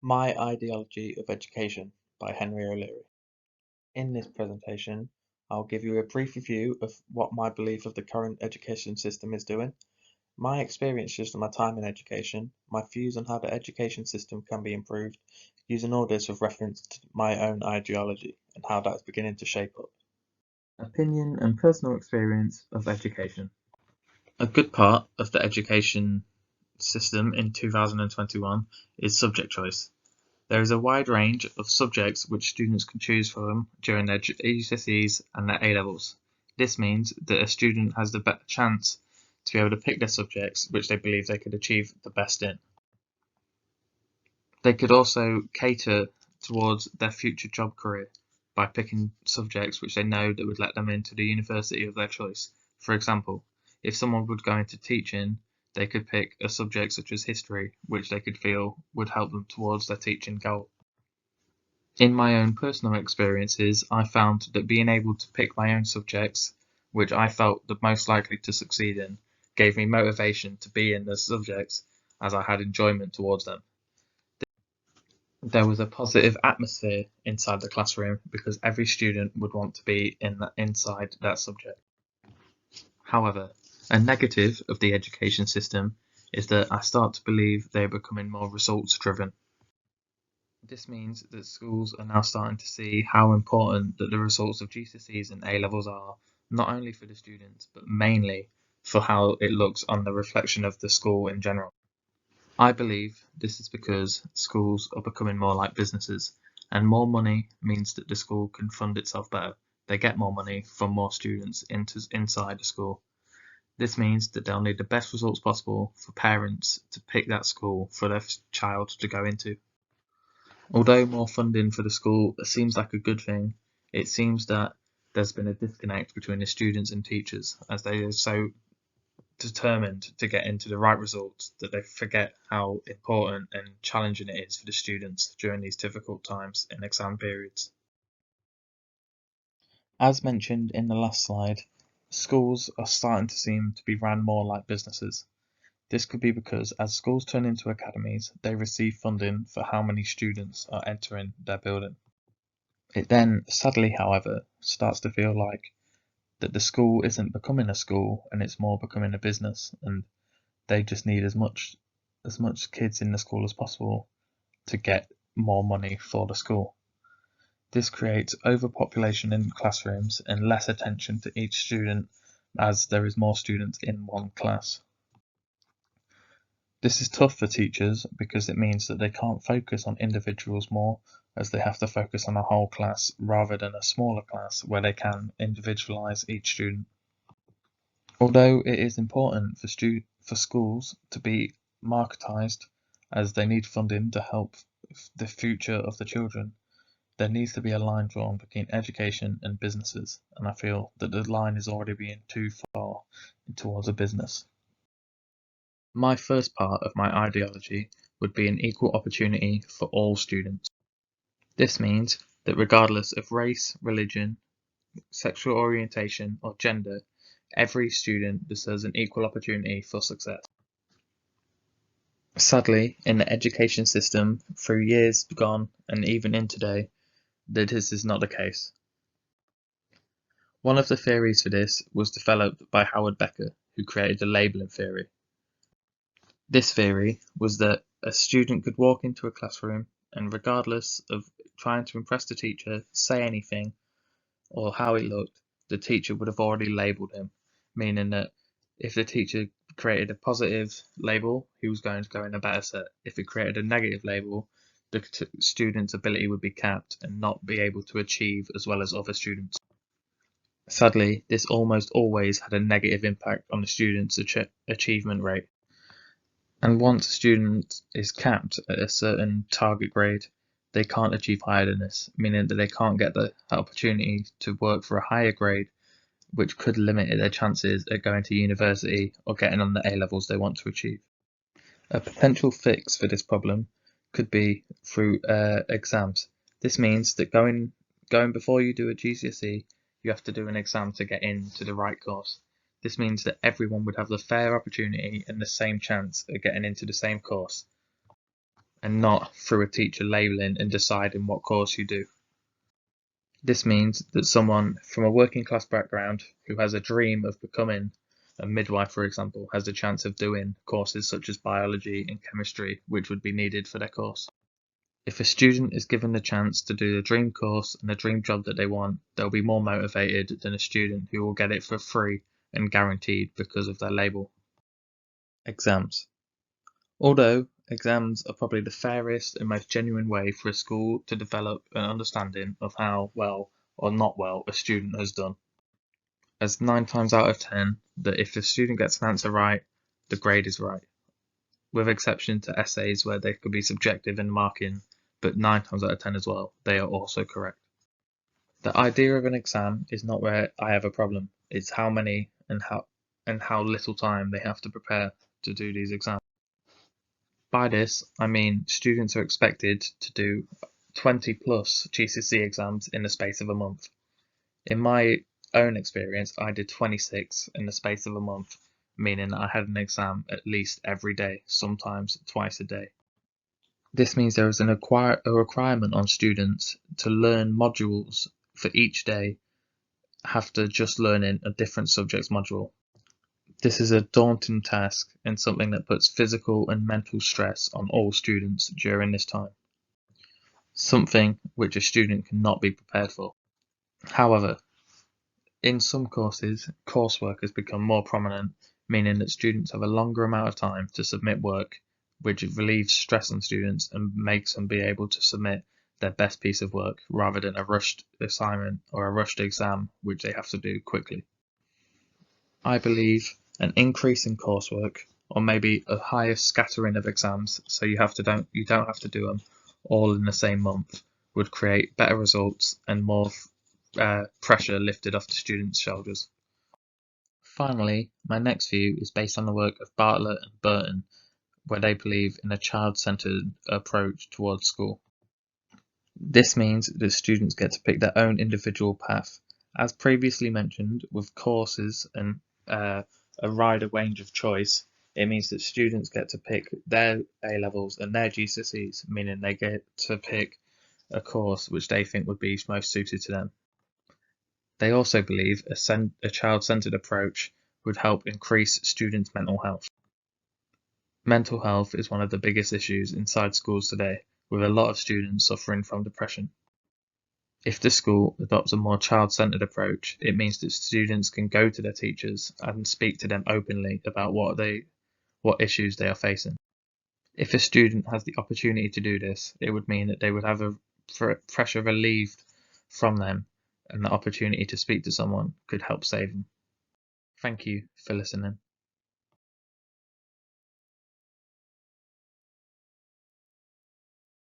My Ideology of Education by Henry O'Leary. In this presentation, I'll give you a brief review of what my belief of the current education system is doing, my experiences from my time in education, my views on how the education system can be improved, using all this with reference to my own ideology and how that's beginning to shape up. Opinion and personal experience of education. A good part of the education system in 2021 is subject choice. There is a wide range of subjects which students can choose from during their GCSEs and their A-levels. This means that a student has the better chance to be able to pick their subjects which they believe they could achieve the best in. They could also cater towards their future job career by picking subjects which they know that would let them into the university of their choice. For example, if someone would go into teaching, they could pick a subject such as history, which they could feel would help them towards their teaching goal. In my own personal experiences, I found that being able to pick my own subjects, which I felt the most likely to succeed in, gave me motivation to be in the subjects as I had enjoyment towards them. There was a positive atmosphere inside the classroom because every student would want to be inside that subject. However, a negative of the education system is that I start to believe they are becoming more results driven. This means that schools are now starting to see how important that the results of GCSEs and A-levels are, not only for the students, but mainly for how it looks on the reflection of the school in general. I believe this is because schools are becoming more like businesses, and more money means that the school can fund itself better. They get more money from more students inside the school. This means that they'll need the best results possible for parents to pick that school for their child to go into. Although more funding for the school seems like a good thing, it seems that there's been a disconnect between the students and teachers as they are so determined to get into the right results that they forget how important and challenging it is for the students during these difficult times in exam periods. As mentioned in the last slide, schools are starting to seem to be run more like businesses. This could be because as schools turn into academies, they receive funding for how many students are entering their building. It then, sadly however, starts to feel like that the school isn't becoming a school and it's more becoming a business, and they just need as much kids in the school as possible to get more money for the school. This creates overpopulation in classrooms and less attention to each student as there is more students in one class. This is tough for teachers because it means that they can't focus on individuals more, as they have to focus on a whole class rather than a smaller class where they can individualize each student. Although it is important for schools to be marketized as they need funding to help the future of the children, there needs to be a line drawn between education and businesses, and I feel that the line is already being too far towards a business. My first part of my ideology would be an equal opportunity for all students. This means that regardless of race, religion, sexual orientation, or gender, every student deserves an equal opportunity for success. Sadly, in the education system, through years gone and even in today, this is not the case. One of the theories for this was developed by Howard Becker, who created the labeling theory. This theory was that a student could walk into a classroom and, regardless of trying to impress the teacher, say anything, or how he looked, the teacher would have already labelled him, meaning that if the teacher created a positive label, he was going to go in a better set. If it created a negative label, the student's ability would be capped and not be able to achieve as well as other students. Sadly, this almost always had a negative impact on the student's achievement rate. And once a student is capped at a certain target grade, they can't achieve higher than this, meaning that they can't get the opportunity to work for a higher grade, which could limit their chances at going to university or getting on the A-levels they want to achieve. A potential fix for this problem could be through exams. This means that going before you do a GCSE, you have to do an exam to get into the right course. This means that everyone would have the fair opportunity and the same chance of getting into the same course. and not through a teacher labelling and deciding what course you do. This means that someone from a working class background who has a dream of becoming a midwife, for example, has a chance of doing courses such as biology and chemistry, which would be needed for their course. If a student is given the chance to do the dream course and the dream job that they want, they'll be more motivated than a student who will get it for free and guaranteed because of their label. Exams. Although exams are probably the fairest and most genuine way for a school to develop an understanding of how well or not well a student has done, as 9 times out of 10 that if the student gets an answer right, the grade is right, with exception to essays where they could be subjective in marking, but 9 times out of 10 as well, they are also correct. The idea of an exam is not where I have a problem, it's how many and how little time they have to prepare to do these exams. By this, I mean students are expected to do 20 plus GCSE exams in the space of a month. In my own experience, I did 26 in the space of a month, meaning I had an exam at least every day, sometimes twice a day. This means there is a requirement on students to learn modules for each day after just learning a different subject's module. This is a daunting task and something that puts physical and mental stress on all students during this time, something which a student cannot be prepared for. However, in some courses, coursework has become more prominent, meaning that students have a longer amount of time to submit work, which relieves stress on students and makes them be able to submit their best piece of work rather than a rushed assignment or a rushed exam, which they have to do quickly. I believe an increase in coursework, or maybe a higher scattering of exams, so you don't have to do them all in the same month, would create better results and more pressure lifted off the students' shoulders. Finally, my next view is based on the work of Bartlett and Burton, where they believe in a child-centered approach towards school. This means that students get to pick their own individual path. As previously mentioned, with courses and a wider range of choice, it means that students get to pick their A-levels and their GCSEs, meaning they get to pick a course which they think would be most suited to them. They also believe a child-centered approach would help increase students' mental health. Mental health is one of the biggest issues inside schools today, with a lot of students suffering from depression. If the school adopts a more child-centered approach, it means that students can go to their teachers and speak to them openly about what issues they are facing. If a student has the opportunity to do this, it would mean that they would have a pressure relieved from them, and the opportunity to speak to someone could help save them. Thank you for listening.